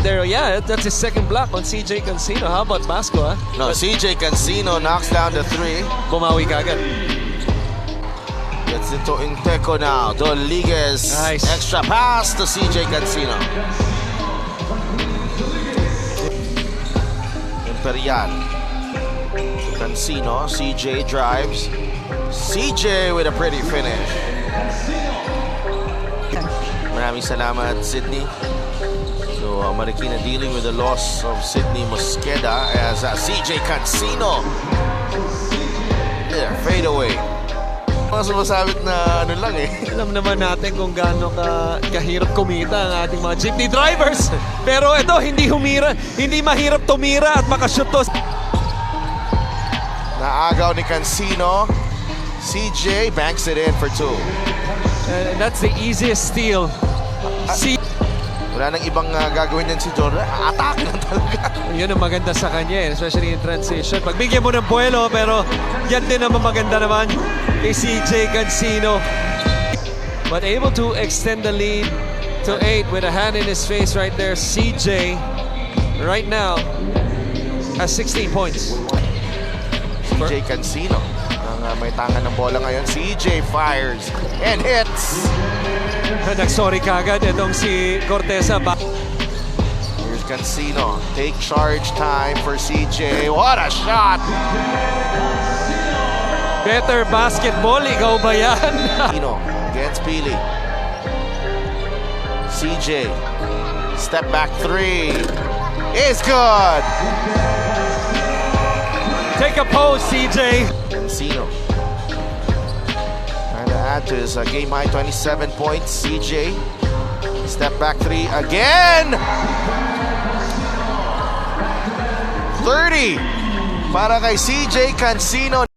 there. Yeah, that's his second block on CJ Cancino. How about Basco, huh? No, CJ Cancino knocks down the three. Bumawi kagad. Gets into Inteco now. Doliguez. Nice. Extra pass to CJ Cancino. Imperial. Cancino. CJ drives. CJ with a pretty finish. Maraming salamat, Sydney. So, Marikina dealing with the loss of Sydney Mosqueda as CJ Cancino. There, fade away. Mga sumasabit na ano lang eh. Alam naman natin kung gaano kahirap kumita ang ating mga jeepney drivers. Pero ito, hindi mahirap tumira at makashoot to. Naagaw ni Cancino. CJ banks it in for two. And that's the easiest steal. Wala nang ibang gagawin yan si Jordan. Atake lang talaga. Yun ang maganda sa kanya, especially in transition. Pagbigyan mo ng buwelo, pero yan din naman maganda naman kay CJ Cancino. But able to extend the lead to 8 with a hand in his face right there. CJ, right now, has 16 points. CJ Cancino. May tangan ng bola ngayon. CJ fires and hits. Nag-sorry kagad itong si Corteza. Here's Cancino. Take charge time for CJ. What a shot! Better basketball, ikaw ba yan? Cancino against Pili. CJ. Step back three. Is good! Take a pose, CJ. Cancino. Trying to add to his game high 27 points. CJ. Step back three again. 30 para kay CJ Cancino.